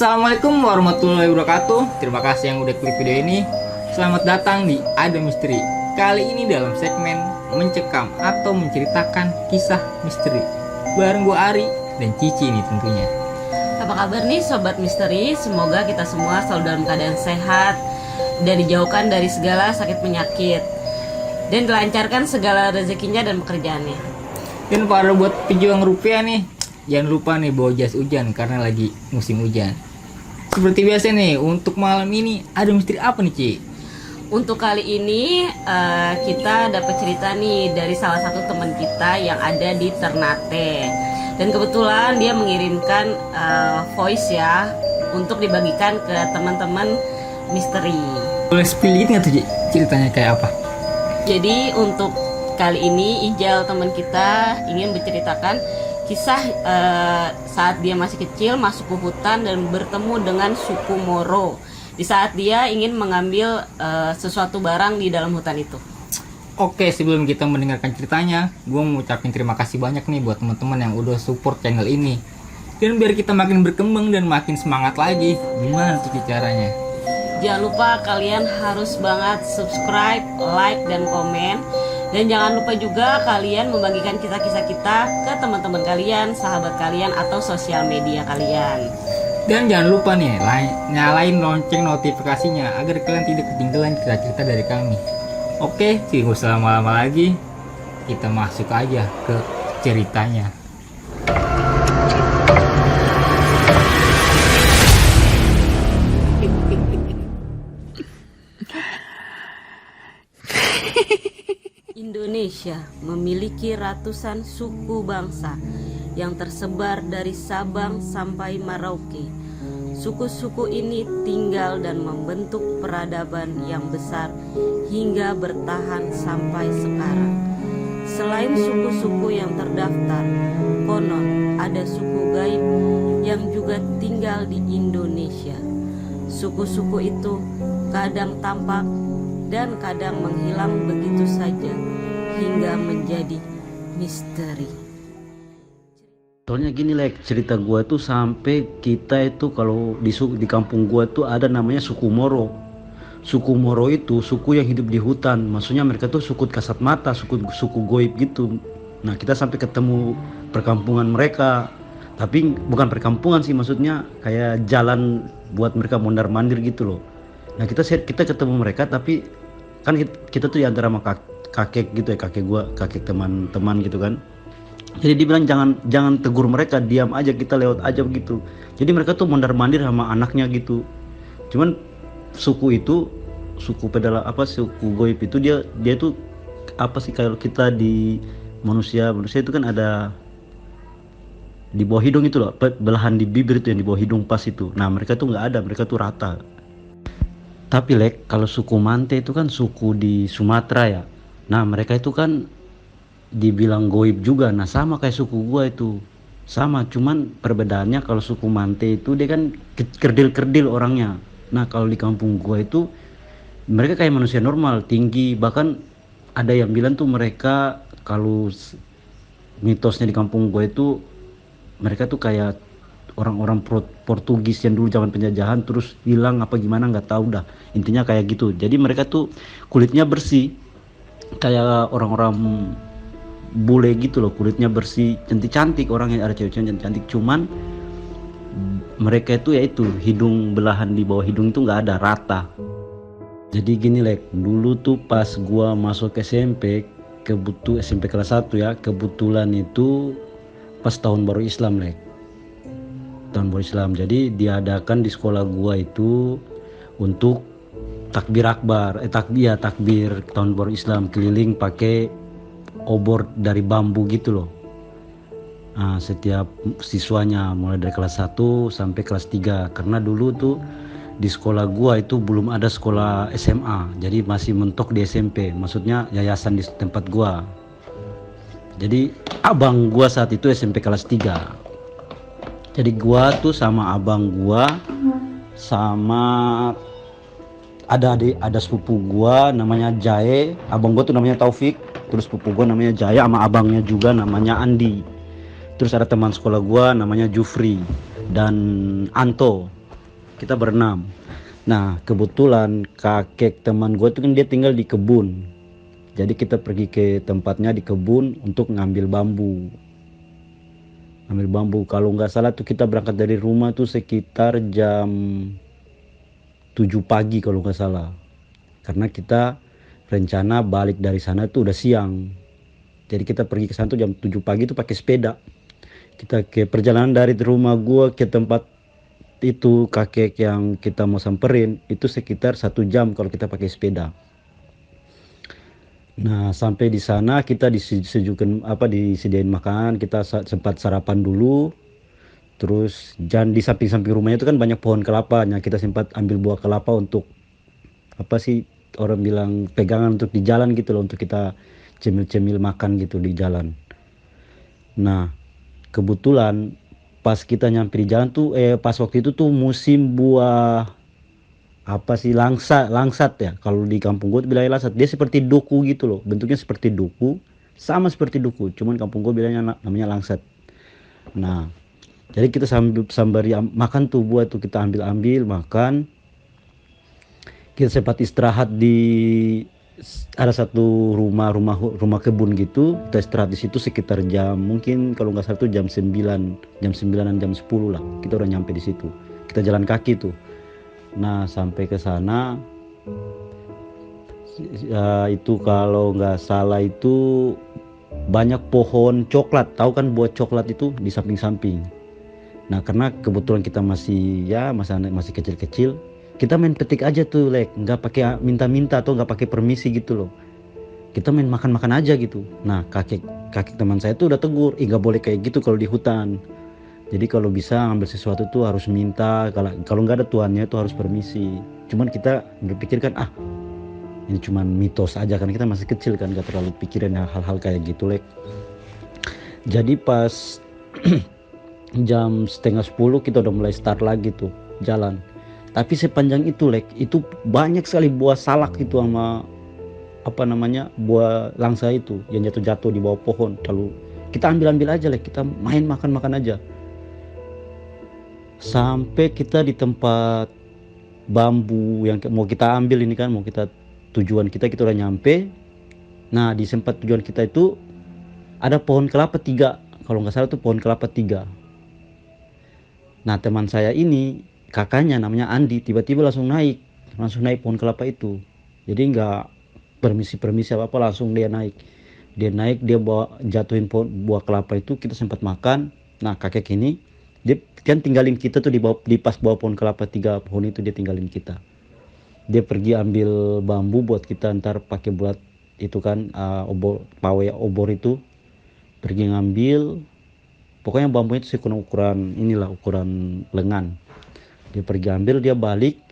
Assalamualaikum warahmatullahi wabarakatuh. Terima kasih yang udah klik video ini. Selamat datang di Ada Misteri. Kali ini dalam segmen mencekam atau menceritakan kisah misteri bareng gua Ari dan Cici nih tentunya. Apa kabar nih Sobat Misteri? Semoga kita semua selalu dalam keadaan sehat dan dijauhkan dari segala sakit penyakit dan dilancarkan segala rezekinya dan pekerjaannya. Dan para buat pejuang rupiah nih, jangan lupa nih bawa jas hujan karena lagi musim hujan. Seperti biasa nih, untuk malam ini ada misteri apa nih, Ci? Untuk kali ini kita dapat cerita nih dari salah satu teman kita yang ada di Ternate. Dan kebetulan dia mengirimkan voice ya untuk dibagikan ke teman-teman misteri. Boleh spill nggak tuh, Ci? Ceritanya kayak apa? Jadi untuk kali ini Ijal teman kita ingin menceritakan kisah saat dia masih kecil masuk ke hutan dan bertemu dengan suku Moro di saat dia ingin mengambil sesuatu barang di dalam hutan itu. Oke, sebelum kita mendengarkan ceritanya, gue mau ucapin terima kasih banyak nih buat teman-teman yang udah support channel ini. Dan biar kita makin berkembang dan makin semangat lagi, gimana tuh caranya? Jangan lupa kalian harus banget subscribe, like, dan komen. Dan jangan lupa juga kalian membagikan kisah-kisah kita ke teman-teman kalian, sahabat kalian, atau sosial media kalian. Dan jangan lupa nih, nyalain lonceng notifikasinya agar kalian tidak ketinggalan cerita-cerita dari kami. Oke, tidak usah lama-lama lagi, kita masuk aja ke ceritanya. Indonesia memiliki ratusan suku bangsa yang tersebar dari Sabang sampai Merauke. Suku-suku ini tinggal dan membentuk peradaban yang besar hingga bertahan sampai sekarang. Selain suku-suku yang terdaftar, konon ada suku gaib yang juga tinggal di Indonesia. Suku-suku itu kadang tampak dan kadang menghilang begitu saja hingga menjadi misteri. Soalnya gini cerita gua tuh sampai kita itu kalau di kampung gua tuh ada namanya suku Moro. Suku Moro itu suku yang hidup di hutan, maksudnya mereka tuh suku kasat mata, suku goib gitu. Nah kita sampai ketemu perkampungan mereka, tapi bukan perkampungan sih, maksudnya kayak jalan buat mereka mondar mandir gitu loh. Nah kita ketemu mereka, tapi kan kita tuh antara sama kakek gitu ya, kakek teman-teman gitu kan. Jadi dibilang jangan tegur mereka, diam aja, kita lewat aja begitu. Jadi mereka tuh mondar mandir sama anaknya gitu. Cuman suku goib itu dia tuh apa sih, kalau kita di manusia itu kan ada di bawah hidung itu loh, belahan di bibir itu yang di bawah hidung pas itu. Nah mereka tuh nggak ada, mereka tuh rata. Tapi kalau suku Mante itu kan suku di Sumatera ya. Nah mereka itu kan dibilang goib juga. Nah sama kayak suku gua itu, sama, cuman perbedaannya kalau suku Mante itu dia kan kerdil-kerdil orangnya. Nah kalau di kampung gua itu mereka kayak manusia normal, tinggi. Bahkan ada yang bilang tuh mereka, kalau mitosnya di kampung gua itu, mereka tuh kayak orang-orang Portugis yang dulu zaman penjajahan terus hilang apa gimana nggak tahu dah, intinya kayak gitu. Jadi mereka tuh kulitnya bersih kayak orang-orang bule gitu loh, kulitnya bersih, cantik-cantik, orangnya ada cewek-cewek cantik. Cuman mereka itu yaitu hidung, belahan di bawah hidung itu nggak ada, rata. Jadi gini dulu tuh pas gua masuk SMP, SMP kelas 1 ya, kebetulan itu pas tahun baru Islam tahun baru Islam. Jadi diadakan di sekolah gua itu untuk takbir akbar, takbir tahun baru Islam, keliling pakai obor dari bambu gitu loh. Nah, setiap siswanya mulai dari kelas 1 sampai kelas 3, karena dulu tuh di sekolah gua itu belum ada sekolah SMA, jadi masih mentok di SMP, maksudnya yayasan di tempat gua. Jadi abang gua saat itu SMP kelas 3. Jadi gua tuh sama abang gua, sama ada sepupu gua namanya Jae, abang gua tuh namanya Taufik, terus sepupu gua namanya Jaya, sama abangnya juga namanya Andi. Terus ada teman sekolah gua namanya Jufri dan Anto. kita berenam. Nah kebetulan kakek teman gue tuh kan dia tinggal di kebun, jadi kita pergi ke tempatnya di kebun untuk ngambil bambu. Kalau nggak salah tuh kita berangkat dari rumah tuh sekitar jam 7 pagi kalau nggak salah, karena kita rencana balik dari sana tuh udah siang. Jadi kita pergi ke sana tuh jam 7 pagi tuh pakai sepeda. Kita ke perjalanan dari rumah gua ke tempat itu kakek yang kita mau samperin itu sekitar 1 jam kalau kita pakai sepeda. Nah sampai di sana kita disediain makan, kita sempat sarapan dulu. Terus dan di samping-samping rumahnya itu kan banyak pohon kelapanya, kita sempat ambil buah kelapa untuk apa sih orang bilang pegangan untuk di jalan gitu loh, untuk kita cemil-cemil makan gitu di jalan. Nah kebetulan pas kita nyampe di jalan tuh pas waktu itu tuh musim buah apa sih langsat ya, kalau di kampung gue tuh bilangnya langsat. Dia seperti duku gitu loh, bentuknya seperti duku, sama seperti duku, cuman kampung gue bilangnya namanya langsat. Nah jadi kita sambari makan tuh buah tuh, kita ambil makan. Kita sempat istirahat di ada satu rumah kebun gitu, kita istirahat di situ sekitar jam mungkin kalau nggak salah tuh jam 9 jam 10 lah kita udah nyampe di situ. Kita jalan kaki tuh. Nah sampai ke sana itu kalau nggak salah itu banyak pohon coklat, tahu kan buah coklat itu di samping-samping. Nah karena kebetulan kita masih kecil-kecil, kita main petik aja tuh nggak pakai minta-minta atau nggak pakai permisi gitu loh. Kita main makan-makan aja gitu. Nah kakek teman saya tuh udah tegur, nggak boleh kayak gitu kalau di hutan. Jadi kalau bisa ngambil sesuatu tuh harus minta, kalau nggak ada tuannya tuh harus permisi. Cuman kita berpikir kan ini cuman mitos aja kan, kita masih kecil kan, nggak terlalu pikirin hal-hal kayak gitu Jadi pas jam setengah 10 kita udah mulai start lagi tuh jalan. Tapi sepanjang itu itu banyak sekali buah salak itu sama buah langsa itu yang jatuh-jatuh di bawah pohon. Lalu kita ambil aja kita main makan aja. Sampai kita di tempat bambu yang mau kita ambil ini kan, tujuan kita udah nyampe. Nah di tempat tujuan kita itu ada pohon kelapa 3, kalau nggak salah tuh pohon kelapa 3. Nah teman saya ini kakaknya namanya Andi tiba-tiba langsung naik pohon kelapa itu. Jadi nggak permisi apa langsung dia naik dia bawa jatuhin buah kelapa itu. Kita sempat makan. Nah kakek ini dia kan tinggalin kita tuh di pas bawah pohon kelapa 3 pohon itu, dia tinggalin kita. Dia pergi ambil bambu buat kita ntar pakai buat itu kan obor itu, pergi ngambil. Pokoknya bambu itu ukuran lengan. Dia pergi ambil, dia balik.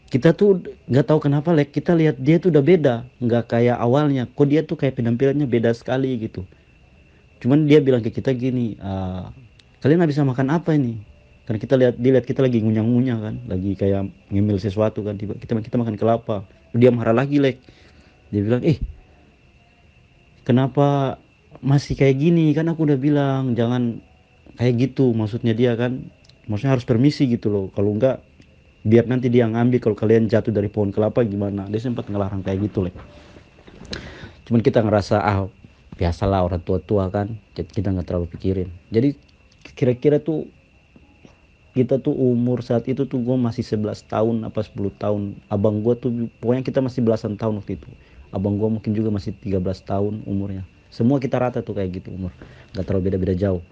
Kita tuh nggak tahu kenapa kita lihat dia tuh udah beda, nggak kayak awalnya. Kok dia tuh kayak penampilannya beda sekali gitu. Cuman dia bilang ke kita gini, kalian habis makan apa ini? Karena dia lihat kita lagi ngunyah-ngunyah kan, lagi kayak ngemil sesuatu kan. Kita makan kelapa. Dia marah lagi Dia bilang, kenapa masih kayak gini? Kan aku udah bilang jangan kayak gitu, maksudnya dia kan, maksudnya harus permisi gitu loh, kalau enggak biar nanti dia ngambil, kalau kalian jatuh dari pohon kelapa gimana. Dia sempat ngelarang kayak gitu Cuman kita ngerasa biasalah orang tua kan, kita nggak terlalu pikirin. Jadi kira-kira tuh kita tuh umur saat itu tuh gue masih 11 tahun apa 10 tahun. Abang gue tuh pokoknya kita masih belasan tahun waktu itu. Abang gue mungkin juga masih 13 tahun umurnya. Semua kita rata tuh kayak gitu umur, nggak terlalu beda-beda jauh.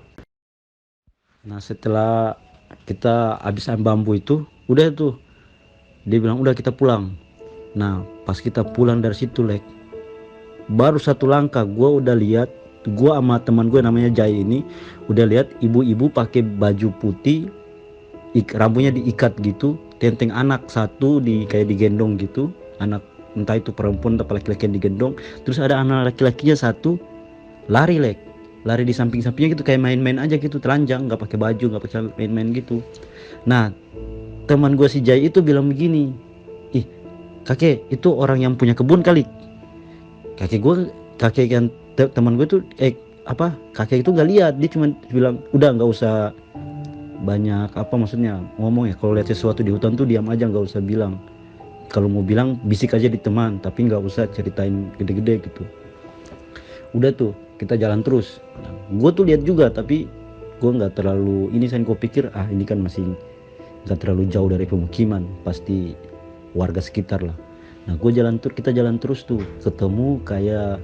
Nah setelah kita habis ambil bambu itu, udah tuh dia bilang udah kita pulang. Nah pas kita pulang dari situ baru 1 langkah gue udah lihat, gue sama teman gue namanya Jai ini udah lihat ibu-ibu pakai baju putih, rambutnya diikat gitu, tenteng anak satu kayak digendong gitu, anak entah itu perempuan atau laki-laki yang digendong. Terus ada anak laki-lakinya satu lari di samping-sampingnya gitu, kayak main-main aja gitu, telanjang, nggak pakai baju, nggak pakai main-main gitu. Nah teman gue si Jai itu bilang begini, kakek itu orang yang punya kebun kali. Kakek yang teman gue tuh kakek itu nggak lihat, dia cuma bilang udah nggak banyak apa maksudnya ngomong ya, kalau lihat sesuatu di hutan tuh diam aja, nggak usah bilang. Kalau mau bilang bisik aja di teman, tapi nggak usah ceritain gede-gede gitu. Udah tuh kita jalan terus. Nah, gue tuh lihat juga, tapi gue nggak terlalu ini, saya gue pikir ini kan masih nggak terlalu jauh dari pemukiman, pasti warga sekitar lah. Nah kita jalan terus tuh, ketemu kayak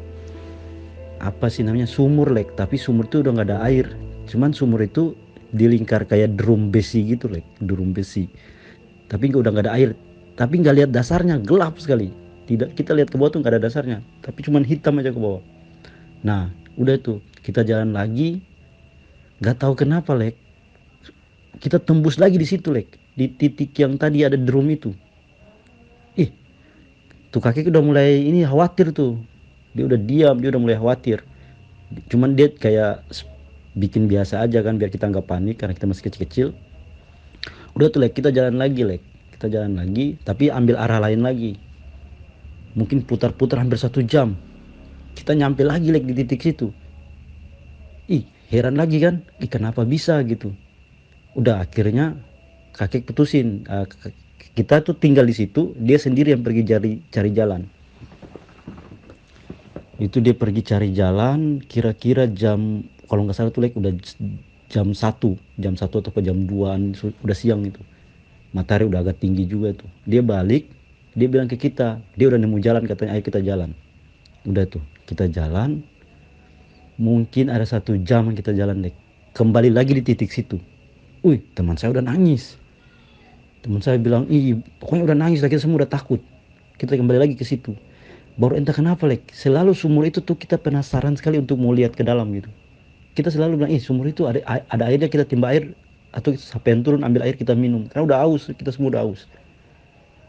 apa sih namanya, sumur lek, tapi sumur tuh udah nggak ada air, cuman sumur itu dilingkar kayak drum besi gitu lek, drum besi, tapi udah nggak ada air, tapi nggak lihat dasarnya, gelap sekali. Tidak, kita lihat ke bawah tuh nggak ada dasarnya, tapi cuman hitam aja ke bawah. Nah udah tuh kita jalan lagi, nggak tahu kenapa lek, kita tembus lagi di situ lek, di titik yang tadi ada drum itu. Tuh kakek udah mulai ini khawatir tuh, dia udah diam, dia udah mulai khawatir. Cuman dia kayak bikin biasa aja kan, biar kita nggak panik karena kita masih kecil-kecil. Udah tuh lek, kita jalan lagi, tapi ambil arah lain lagi, mungkin putar-putar hampir 1 jam. Kita nyampe lagi lek di titik situ. Heran lagi kan, kenapa bisa gitu. Udah akhirnya kakek putusin, kita tuh tinggal di situ, dia sendiri yang pergi cari jalan. Itu dia pergi cari jalan, kira-kira jam, kalau nggak salah tuh like udah jam 1 atau jam 2an, udah siang itu. Matahari udah agak tinggi juga tuh. Dia balik, dia bilang ke kita, dia udah nemu jalan, katanya ayo kita jalan. Udah tuh kita jalan, mungkin ada 1 jam kita jalan dek. Kembali lagi di titik situ. Teman saya udah nangis. Teman saya bilang, pokoknya udah nangis lah, kita semua udah takut. Kita kembali lagi ke situ. Baru entah kenapa lek, selalu sumur itu tuh kita penasaran sekali untuk mau lihat ke dalam gitu. Kita selalu bilang, sumur itu ada airnya, kita timba air, atau sampai turun ambil air kita minum. Karena udah haus, kita semua udah haus.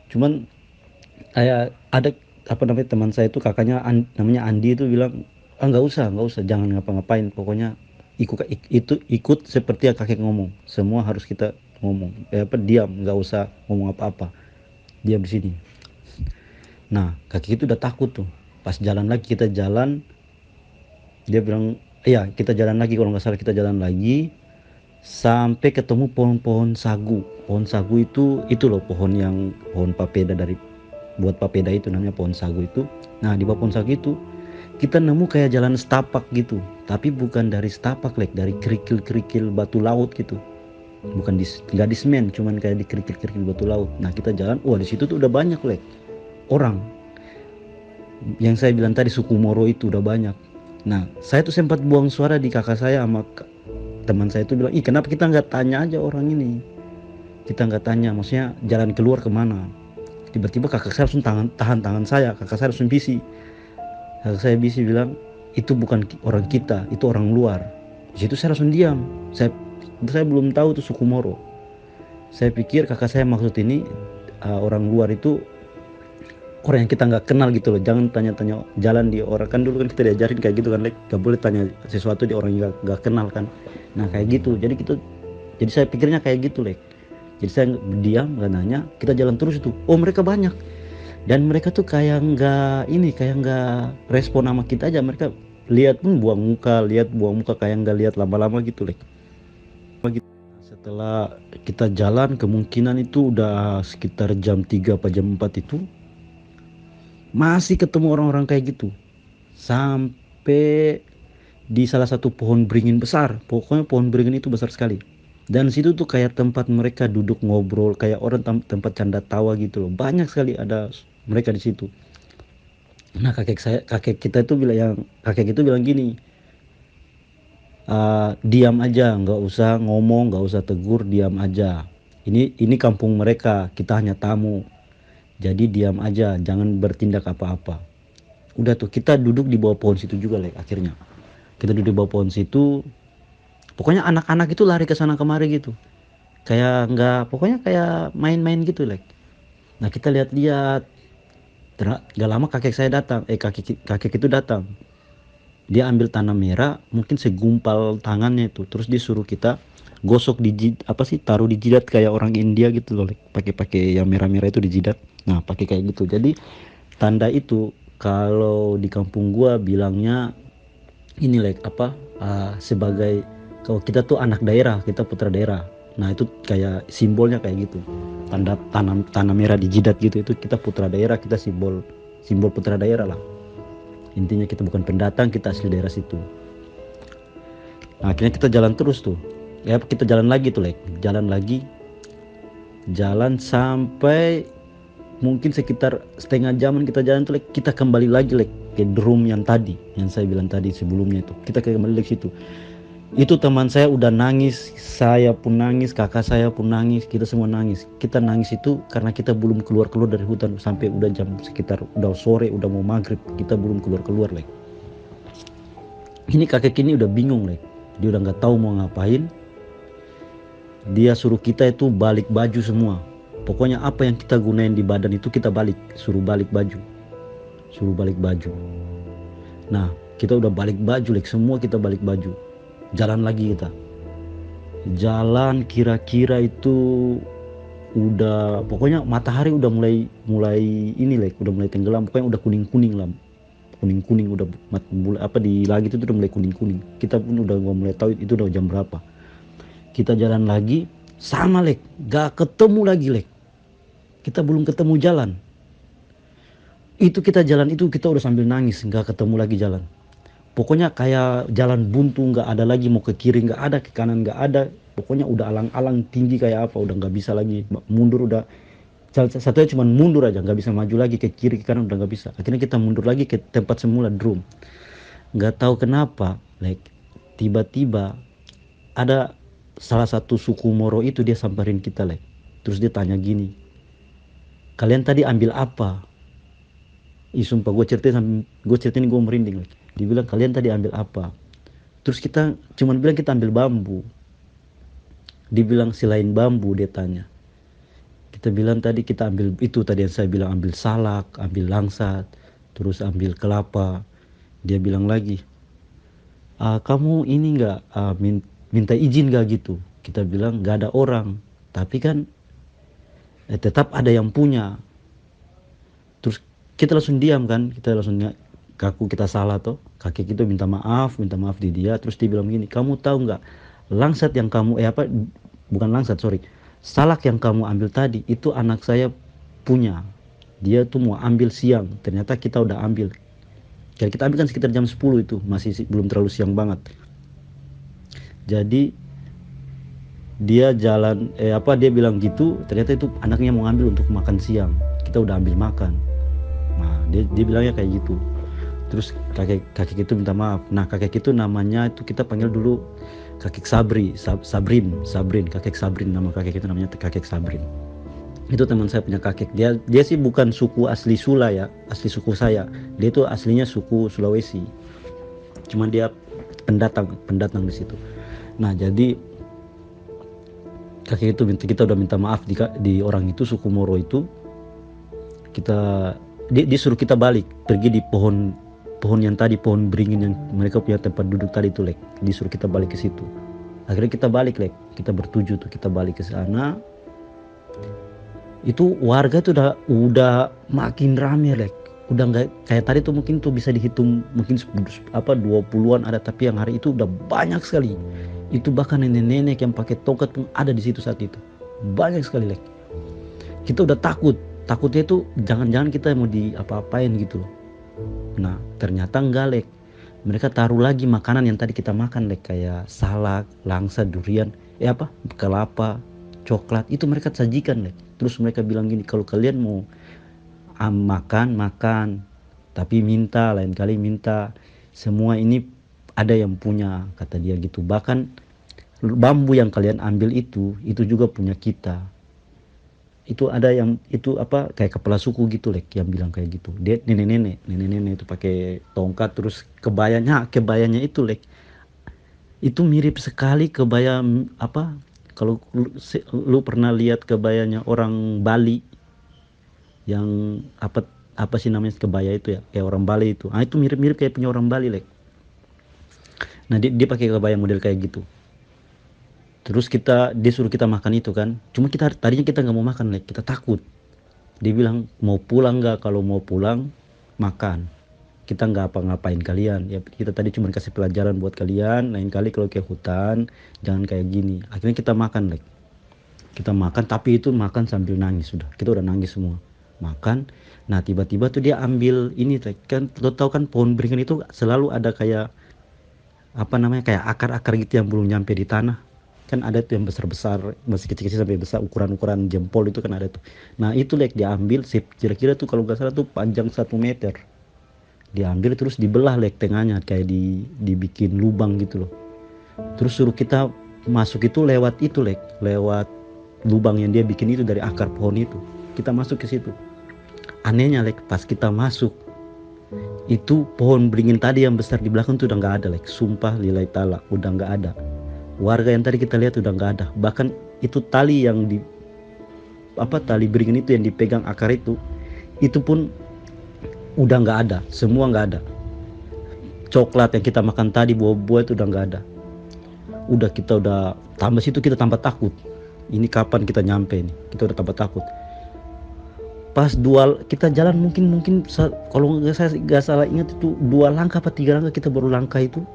Cuman ada apa namanya, teman saya itu kakaknya namanya Andi itu bilang, nggak usah, jangan ngapa-ngapain, pokoknya ikut seperti yang kakek ngomong. Semua harus kita ngomong, diam, nggak usah ngomong apa-apa, diam di sini. Nah kakek itu udah takut tuh. Pas jalan lagi, kita jalan, dia bilang kita jalan lagi, kalau nggak salah kita jalan lagi sampai ketemu pohon sagu. Pohon sagu itu loh, pohon papeda, dari buat papeda itu namanya pohon sagu itu. Nah di bawah pohon sagu itu kita nemu kayak jalan setapak gitu, tapi bukan dari setapak lek, dari kerikil batu laut gitu. Bukan nggak di semen, cuman kayak di kerikil batu laut. Nah kita jalan, di situ tuh udah banyak lek orang. Yang saya bilang tadi suku Moro itu udah banyak. Nah saya tuh sempat buang suara di kakak saya sama teman saya itu bilang, kenapa kita nggak tanya aja orang ini, kita nggak tanya, maksudnya jalan keluar kemana. Tiba-tiba kakak saya langsung tahan tangan saya, kakak saya langsung bisi. Kakak saya bisi bilang, itu bukan orang kita, itu orang luar. Di situ saya langsung diam. Saya belum tahu tuh suku Moro. Saya pikir kakak saya maksud ini orang luar itu orang yang kita nggak kenal gitu loh. Jangan tanya-tanya jalan di orang, kan dulu kan kita diajarin kayak gitu kan, nggak boleh tanya sesuatu di orang yang nggak kenal kan. Nah kayak gitu, jadi saya pikirnya kayak gitu lek. Jadi saya diam, nggak nanya, kita jalan terus itu. Mereka banyak, dan mereka tuh kayak nggak respon sama kita aja. Mereka lihat pun buang muka kayak nggak lihat lama-lama gitu lek. Setelah kita jalan, kemungkinan itu udah sekitar jam 3 atau jam 4 itu masih ketemu orang-orang kayak gitu, sampai di salah satu pohon beringin besar. Pokoknya pohon beringin itu besar sekali, dan situ tuh kayak tempat mereka duduk ngobrol, kayak orang tempat canda tawa gitu loh. Banyak sekali ada mereka di situ. Nah kakek kita itu bilang gini, diam aja, nggak usah ngomong, nggak usah tegur, diam aja. Ini kampung mereka, kita hanya tamu, jadi diam aja, jangan bertindak apa-apa. Udah tuh kita duduk di bawah pohon situ juga lek. Akhirnya kita duduk di bawah pohon situ. Pokoknya anak-anak itu lari ke sana kemari gitu, kayak pokoknya kayak main-main gitu lek. Nah kita lihat-lihat, gak lama kakek saya datang, kakek itu datang. Dia ambil tanah merah, mungkin segumpal tangannya itu, terus dia suruh kita gosok taruh di jidat kayak orang India gitu loh, pakai yang merah-merah itu di jidat. Nah pakai kayak gitu. Jadi tanda itu kalau di kampung gua bilangnya ini sebagai, kalau kita tuh anak daerah, kita putra daerah. Nah itu kayak simbolnya kayak gitu, tanda tanah merah di jidat gitu. Itu kita putra daerah, kita simbol putra daerah lah. Intinya kita bukan pendatang, kita asli daerah situ. Nah akhirnya kita jalan terus tuh, ya kita jalan lagi tuh Lek, jalan sampai mungkin sekitar setengah jaman kita jalan tuh Lek, kita kembali lagi Lek ke drum yang tadi, yang saya bilang tadi sebelumnya itu. Kita kembali lagi situ. Itu teman saya udah nangis, saya pun nangis, kakak saya pun nangis, kita semua nangis. Kita nangis itu karena kita belum keluar dari hutan sampai udah jam sekitar udah sore, udah mau maghrib, kita belum keluar Lek. Ini kakek ini udah bingung Lek, dia udah nggak tahu mau ngapain. Dia suruh kita itu balik baju semua. Pokoknya apa yang kita gunain di badan itu kita balik, suruh balik baju. Nah kita udah balik baju Lek, semua kita balik baju. Jalan lagi kita. Jalan kira-kira itu udah, pokoknya matahari udah mulai ini Lek, udah mulai tenggelam, pokoknya udah kuning lah. Kuning udah mulai apa di langit itu udah mulai kuning. Kita pun udah mulai tahu itu udah jam berapa. Kita jalan lagi sama Lek, gak ketemu lagi Lek. Kita belum ketemu jalan. Itu kita jalan itu kita udah sambil nangis, gak ketemu lagi jalan. Pokoknya kayak jalan buntu, nggak ada lagi, mau ke kiri nggak ada, ke kanan nggak ada. Pokoknya udah alang-alang tinggi kayak apa, udah nggak bisa lagi mundur. Udah satunya cuma mundur aja, nggak bisa maju lagi ke kiri ke kanan, udah nggak bisa. Akhirnya kita mundur lagi ke tempat semula drum. Nggak tahu kenapa, like tiba-tiba ada salah satu suku Moro itu dia samperin kita like. Terus dia tanya gini, kalian tadi ambil apa? Ih sumpah gue ceritain gue merinding like. Dibilang kalian tadi ambil apa? Terus kita cuman bilang kita ambil bambu. Dibilang selain bambu, dia tanya. Kita bilang tadi kita ambil itu tadi yang saya bilang, ambil salak, ambil langsat, terus ambil kelapa. Dia bilang lagi, kamu ini nggak minta izin gak gitu? Kita bilang nggak ada orang, tapi kan tetap ada yang punya. Terus kita langsung diam kan, kita langsung kaku, kita salah toh. Kakek itu minta maaf di dia. Terus dia bilang gini, kamu tahu nggak, langsat yang kamu bukan langsat, sorry, salak yang kamu ambil tadi itu anak saya punya. Dia tuh mau ambil siang, ternyata kita udah ambil. Kayak kita ambil kan sekitar jam 10 itu, masih belum terlalu siang banget. Jadi dia jalan dia bilang gitu, ternyata itu anaknya mau ambil untuk makan siang. Kita udah ambil makan. Nah dia bilangnya kayak gitu. Terus kakek itu minta maaf. Nah kakek itu namanya itu kita panggil dulu kakek Sabrin, kakek Sabrin, nama kakek itu namanya kakek Sabrin. Itu teman saya punya kakek. Dia sih bukan suku asli Sula ya, asli suku saya. Dia itu aslinya suku Sulawesi. Cuman dia pendatang di situ. Nah jadi kakek itu kita udah minta maaf di orang itu, suku Moro itu. Dia suruh kita balik, pergi di pohon yang tadi, pohon beringin yang mereka punya tempat duduk tadi itu Lek. Disuruh kita balik ke situ. Akhirnya kita balik Lek. Kita bertujuh tuh, kita balik ke sana. Itu warga tuh udah makin rame Lek. Udah nggak kayak tadi tuh, mungkin tuh bisa dihitung mungkin 20-an ada, tapi yang hari itu udah banyak sekali. Itu bahkan nenek-nenek yang pakai tongkat pun ada di situ saat itu. Banyak sekali Lek. Kita udah takutnya itu jangan-jangan kita mau diapa-apain gitu. Nah ternyata enggak Lek. Mereka taruh lagi makanan yang tadi kita makan Lek, kayak salak, langsa, durian, kelapa, coklat, itu mereka sajikan Lek. Terus mereka bilang gini, kalau kalian mau makan, tapi lain kali minta, semua ini ada yang punya, kata dia gitu. Bahkan bambu yang kalian ambil itu juga punya kita. Itu ada yang itu kayak kepala suku gitu Lek, yang bilang kayak gitu. Dia nenek-nenek itu pakai tongkat, terus kebayanya itu Lek, itu mirip sekali kebaya kalau lu pernah lihat kebayanya orang Bali yang apa sih namanya kebaya itu ya, kayak orang Bali itu. Itu mirip kayak punya orang Bali Lek. Nah dia pakai kebaya model kayak gitu. Terus dia suruh kita makan itu kan. Cuma tadinya kita nggak mau makan Lek, kita takut. Dia bilang mau pulang nggak? Kalau mau pulang makan. Kita nggak apa-ngapain kalian. Ya kita tadi cuma kasih pelajaran buat kalian. Lain kali kalau ke hutan jangan kayak gini. Akhirnya kita makan Lek. Kita makan, tapi itu makan sambil nangis sudah. Kita udah nangis semua. Makan. Nah, tiba-tiba tuh dia ambil ini kan, lo tahu kan pohon beringin itu selalu ada kayak apa namanya, kayak akar-akar gitu yang belum nyampe di tanah. Kan ada tuh yang besar-besar, masih kecil-kecil sampai besar, ukuran-ukuran jempol itu kan ada tuh. Nah, itu dia ambil kira-kira tuh kalau nggak salah tuh panjang 1 meter. Diambil terus dibelah tengahnya, kayak dibikin lubang gitu loh. Terus suruh kita masuk itu lewat itu lewat lubang yang dia bikin itu dari akar pohon itu. Kita masuk ke situ. Anehnya pas kita masuk itu pohon beringin tadi yang besar di belakang tuh udah nggak ada sumpah lillahi ta'ala, udah nggak ada. Warga yang tadi kita lihat udah nggak ada. Bahkan itu tali yang tali beringin itu yang dipegang akar itu pun udah nggak ada, semua nggak ada. Coklat yang kita makan tadi, buah-buah itu udah nggak ada. Kita udah tambah situ, kita tambah takut. Ini kapan kita nyampe nih? Kita udah tambah takut. Pas kita jalan mungkin kalau nggak salah ingat itu 2 langkah apa 3 langkah kita baru langkah itu.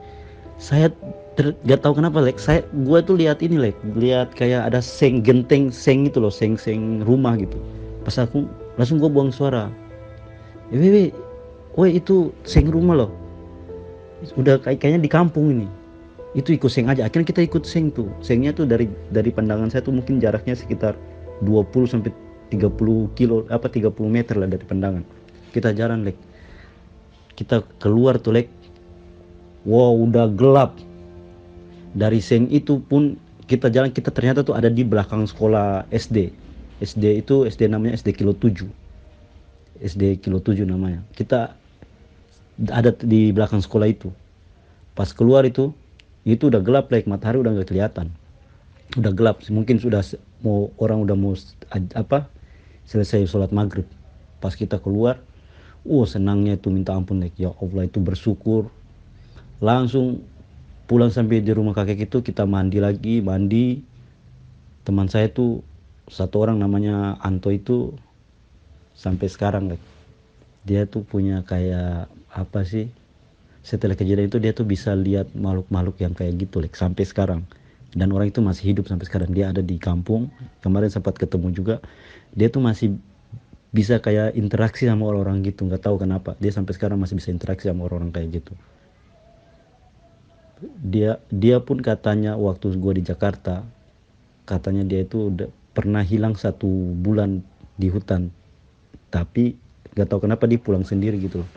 Saya nggak tahu kenapa gue tuh lihat ini lihat kayak ada genteng itu loh, seng rumah gitu. Pas aku langsung gue buang suara. Weh itu seng rumah loh. Udah kayaknya di kampung ini. Itu ikut seng aja. Akhirnya kita ikut seng tuh. Sengnya tuh dari pandangan saya tuh mungkin jaraknya sekitar 20 sampai 30 meter lah dari pandangan. Kita jalan kita keluar tuh wow, udah gelap. Dari seng itu pun kita jalan, kita ternyata tuh ada di belakang sekolah SD. SD namanya SD Kilo 7. SD Kilo 7 namanya. Kita ada di belakang sekolah itu. Pas keluar itu udah gelap, matahari udah nggak kelihatan, udah gelap. Mungkin orang udah mau selesai sholat maghrib. Pas kita keluar, senangnya itu minta ampun ya Allah, itu bersyukur. Langsung pulang sampai di rumah kakek itu kita mandi. Teman saya tuh satu orang namanya Anto itu sampai sekarang dia tuh punya kayak apa sih, setelah kejadian itu dia tuh bisa lihat makhluk-makhluk yang kayak gitu sampai sekarang. Dan orang itu masih hidup sampai sekarang. Dia ada di kampung, kemarin sempat ketemu juga. Dia tuh masih bisa kayak interaksi sama orang-orang gitu, nggak tahu kenapa dia sampai sekarang masih bisa interaksi sama orang-orang kayak gitu. Dia pun katanya waktu gua di Jakarta, katanya dia itu udah pernah hilang 1 bulan di hutan, tapi nggak tahu kenapa dia pulang sendiri gitu loh.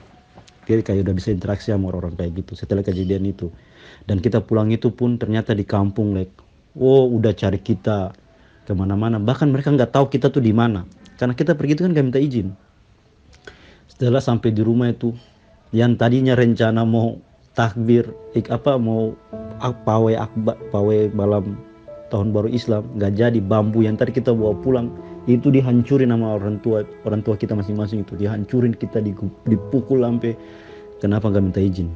Dia kayak udah bisa interaksi sama orang-orang kayak gitu setelah kejadian itu. Dan kita pulang itu pun ternyata di kampung udah cari kita kemana-mana. Bahkan mereka nggak tahu kita tuh di mana, karena kita pergi itu kan nggak minta izin. Setelah sampai di rumah itu, yang tadinya rencana mau takbir mau pawai malam tahun baru Islam, nggak jadi. Bambu yang tadi kita bawa pulang itu dihancurin sama orang tua kita masing-masing. Itu dihancurin, kita dipukul sampai kenapa nggak minta izin.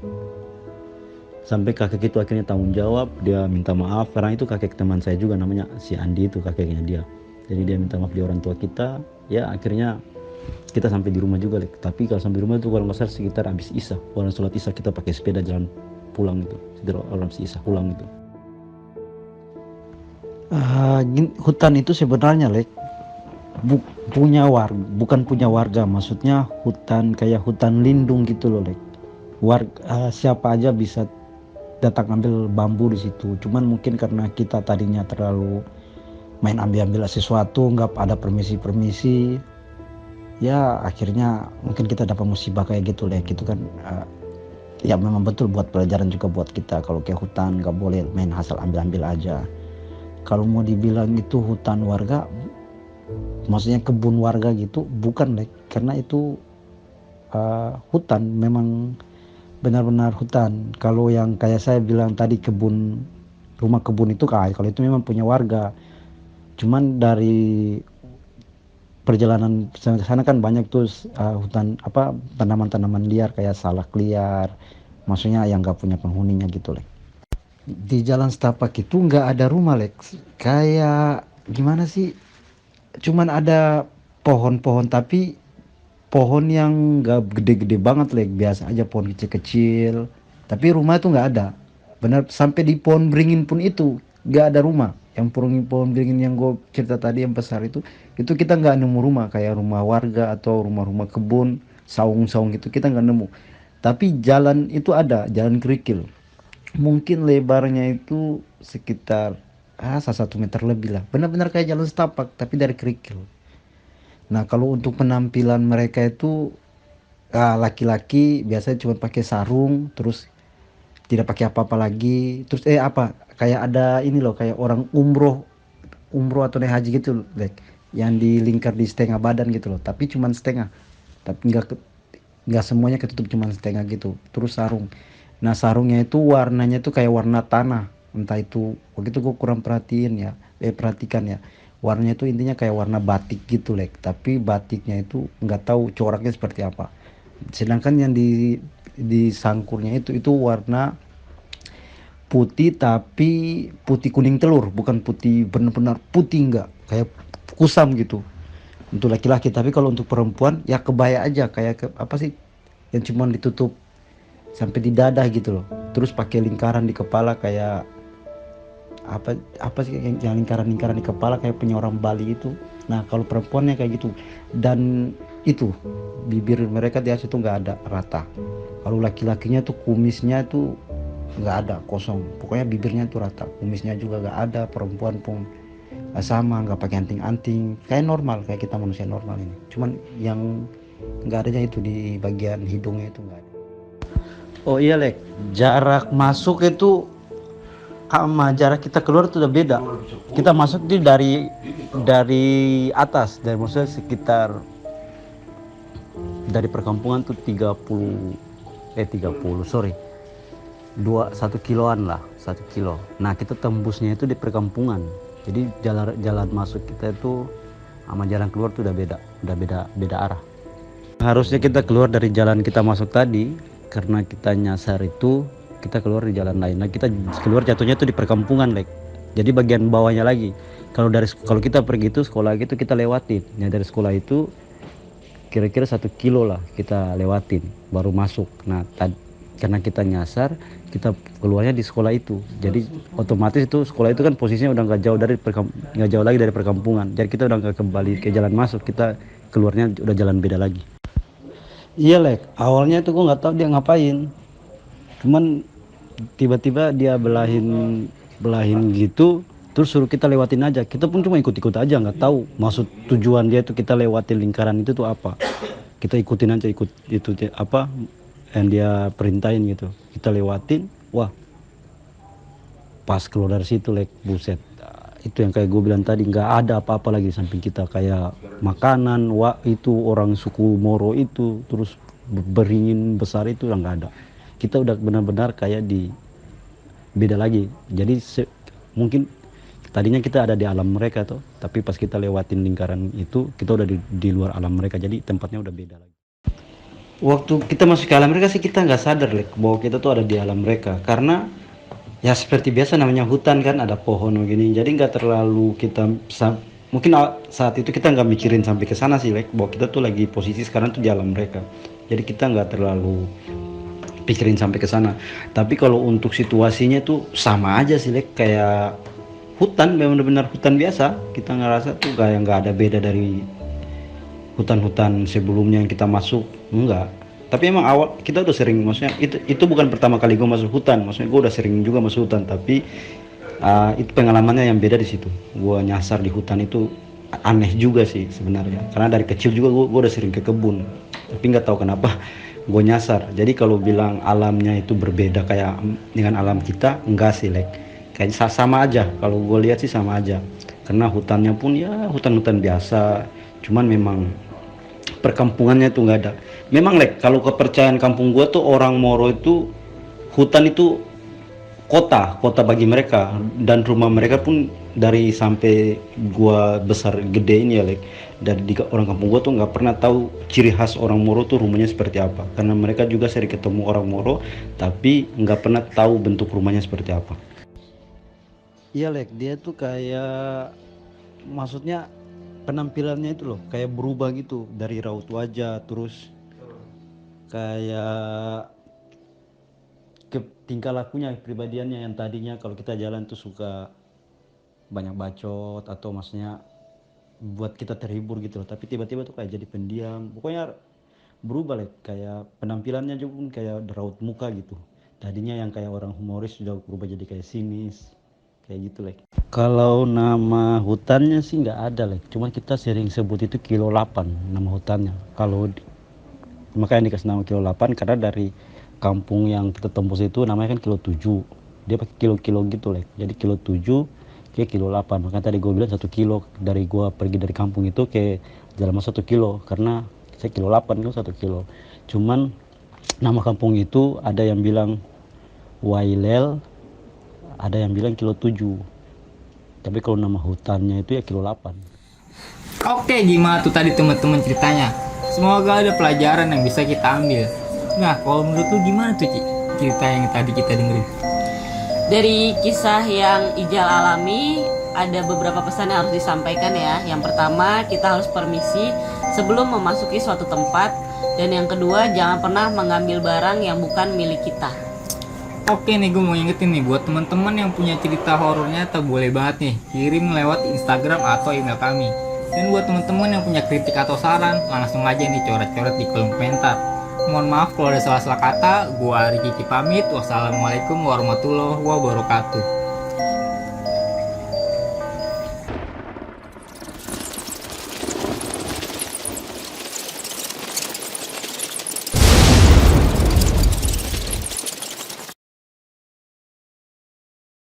Sampai kakek itu akhirnya tanggung jawab, dia minta maaf. Karena itu kakek teman saya juga, namanya si Andi, itu kakeknya dia. Jadi dia minta maaf di orang tua kita. Ya akhirnya kita sampai di rumah juga. Tapi kalau sampai rumah itu kalau nggak salah sekitar habis Isya. Orang sholat Isya kita pakai sepeda jalan pulang itu. Setelah orang Isya pulang itu. Hutan itu sebenarnya bukan punya warga, maksudnya hutan kayak hutan lindung gitu loh. Siapa aja bisa datang ambil bambu di situ. Cuman mungkin karena kita tadinya terlalu main ambil sesuatu, nggak ada permisi, ya akhirnya mungkin kita dapat musibah kayak gitu gitu kan. Ya memang betul buat pelajaran juga buat kita. Kalau ke hutan nggak boleh main asal ambil aja. Kalau mau dibilang itu hutan warga, maksudnya kebun warga gitu, bukan karena itu hutan, memang benar-benar hutan. Kalau yang kayak saya bilang tadi rumah kebun itu kalau itu memang punya warga. Cuman dari perjalanan ke sana kan banyak tuh hutan tanaman-tanaman liar kayak salak liar, maksudnya yang nggak punya penghuninya gitu Di Jalan Setapak itu nggak ada rumah kayak gimana sih, cuman ada pohon-pohon, tapi pohon yang nggak gede-gede banget biasa aja, pohon kecil-kecil. Tapi rumah itu nggak ada, benar. Sampai di pohon beringin pun itu nggak ada rumah. Yang pohon beringin yang gue cerita tadi yang besar itu kita nggak nemu rumah kayak rumah warga atau rumah-rumah kebun, saung-saung gitu kita nggak nemu. Tapi jalan itu ada, jalan kerikil. Mungkin lebarnya itu sekitar 1 meter lebih lah. Benar-benar kayak jalan setapak tapi dari kerikil. Nah, kalau untuk penampilan mereka itu laki-laki biasanya cuma pakai sarung, terus tidak pakai apa-apa lagi. Terus apa? Kayak ada ini loh, kayak orang umroh, umroh atau naik haji gitu, like, yang dilingkar di setengah badan gitu loh. Tapi cuma setengah. Tapi nggak semuanya ketutup, cuma setengah gitu. Terus sarung. Nah, sarungnya itu warnanya itu kayak warna tanah. Entah itu waktu itu gue kurang perhatikan ya. Warnanya itu intinya kayak warna batik gitu, like. Tapi batiknya itu nggak tahu coraknya seperti apa. Sedangkan yang di sangkurnya itu warna putih tapi putih kuning telur, bukan putih benar-benar putih, enggak kayak kusam gitu untuk laki-laki. Tapi kalau untuk perempuan ya kebaya aja kayak apa sih yang cuma ditutup sampai di dada gitu loh, terus pakai lingkaran di kepala kayak apa apa sih yang lingkaran-lingkaran di kepala kayak punya orang Bali itu. Nah, kalau perempuannya kayak gitu, dan itu bibir mereka di atas itu nggak ada rata. Kalau laki-lakinya tuh kumisnya tuh nggak ada, kosong, pokoknya bibirnya tuh rata, kumisnya juga nggak ada. Perempuan pun sama, nggak pakai anting-anting, kayak normal kayak kita manusia normal ini, cuman yang nggak adanya itu di bagian hidungnya itu nggak ada. Oh iya, Lek, jarak masuk itu sama jarak kita keluar itu udah beda. Kita masuk itu dari atas, dari maksudnya sekitar dari perkampungan tuh 30 sorry 1 kiloan lah, 1 kilo. Nah, kita tembusnya itu di perkampungan. Jadi jalan masuk kita itu sama jalan keluar tuh udah beda arah. Harusnya kita keluar dari jalan kita masuk tadi, karena kita nyasar itu kita keluar di jalan lain. Nah, kita keluar jatuhnya tuh di perkampungan, Lek. Jadi bagian bawahnya lagi. Kalau kita pergi itu sekolah gitu kita lewatin. Nah, dari sekolah itu kira-kira 1 kilo lah kita lewatin baru masuk. Nah, karena kita nyasar, kita keluarnya di sekolah itu. Jadi otomatis itu sekolah itu kan posisinya udah nggak jauh lagi dari perkampungan. Jadi kita udah nggak kembali ke jalan masuk, kita keluarnya udah jalan beda lagi. Iya, Lek, awalnya itu gue nggak tahu dia ngapain. Cuman tiba-tiba dia belahin belahin gitu, terus suruh kita lewatin aja. Kita pun cuma ikut-ikut aja, nggak tahu maksud tujuan dia tuh kita lewatin lingkaran itu tuh apa. Kita ikutin aja, ikut itu apa yang dia perintahin gitu. Kita lewatin, wah, pas keluar dari situ, Lek, buset, itu yang kayak gue bilang tadi, nggak ada apa-apa lagi di samping kita, kayak makanan, itu orang suku Moro itu, terus beringin besar itu udah nggak ada. Kita udah benar-benar kayak di beda lagi. Jadi mungkin tadinya kita ada di alam mereka tuh, tapi pas kita lewatin lingkaran itu kita udah di luar alam mereka, jadi tempatnya udah beda lagi. Waktu kita masuk ke alam mereka sih kita nggak sadar, Lek, bahwa kita tuh ada di alam mereka, karena ya seperti biasa namanya hutan kan, ada pohon begini, jadi nggak terlalu kita mungkin saat itu kita nggak mikirin sampai ke sana sih, Lek, bahwa kita tuh lagi posisi sekarang tuh di alam mereka, jadi kita nggak terlalu pikirin sampai ke sana. Tapi kalau untuk situasinya tuh sama aja sih, Lek, kayak hutan, memang benar-benar hutan biasa. Kita ngerasa tuh kayak nggak ada beda dari hutan-hutan sebelumnya yang kita masuk, enggak. Tapi emang awal kita udah sering, maksudnya itu bukan pertama kali gue masuk hutan, maksudnya gue udah sering juga masuk hutan, tapi itu pengalamannya yang beda di situ. Gue nyasar di hutan itu aneh juga sih sebenarnya, karena dari kecil juga gue udah sering ke kebun, tapi nggak tahu kenapa gue nyasar. Jadi kalau bilang alamnya itu berbeda kayak dengan alam kita, enggak sih, Lek, kayak sama aja. Kalau gue lihat sih sama aja, karena hutannya pun ya hutan-hutan biasa, cuman memang perkampungannya tuh nggak ada. Memang, Lek, kalau kepercayaan kampung gua tuh orang Moro itu hutan itu kota bagi mereka, dan rumah mereka pun dari sampai gua besar gede ini ya, Lek, dari orang kampung gua tuh nggak pernah tahu ciri khas orang Moro tuh rumahnya seperti apa, karena mereka juga sering ketemu orang Moro tapi nggak pernah tahu bentuk rumahnya seperti apa. Iya, Lek, dia tuh kayak, maksudnya penampilannya itu loh kayak berubah gitu, dari raut wajah, terus kayak ke tingkah lakunya, kepribadiannya, yang tadinya kalau kita jalan tuh suka banyak bacot atau maksudnya buat kita terhibur gitu loh, tapi tiba-tiba tuh kayak jadi pendiam, pokoknya berubah lah, kayak penampilannya juga pun kayak raut muka gitu. Tadinya yang kayak orang humoris sudah berubah jadi kayak sinis, kayak gitu lah. Kalau nama hutannya sih nggak ada lah, cuma kita sering sebut itu kilo 8 nama hutannya. Makanya dikasih nama kilo 8 karena dari kampung yang kita tembus itu namanya kan kilo 7, dia pakai kilo-kilo gitu lah, jadi kilo 7 ke kilo 8. Makanya tadi gue bilang 1 kilo dari gue pergi dari kampung itu ke jalan 1 kilo, karena saya kilo 8 itu 1 kilo. Cuman nama kampung itu ada yang bilang Wailel, ada yang bilang kilo 7, tapi kalau nama hutannya itu ya kilo 8. Oke, gimana tuh tadi teman-teman ceritanya? Semoga ada pelajaran yang bisa kita ambil. Nah, kalau menurut lu gimana tuh Ci, cerita yang tadi kita dengerin? Dari kisah yang Ijal alami, ada beberapa pesan yang harus disampaikan ya. Yang pertama, kita harus permisi sebelum memasuki suatu tempat. Dan yang kedua, jangan pernah mengambil barang yang bukan milik kita. Oke nih, gue mau ingetin nih buat teman-teman yang punya cerita horornya, tak boleh banget nih kirim lewat Instagram atau email kami. Dan buat teman-teman yang punya kritik atau saran, langsung aja nih coret-coret di kolom komentar. Mohon maaf kalau ada salah-salah kata. Gua Ari Kiki pamit. Wassalamualaikum warahmatullahi wabarakatuh.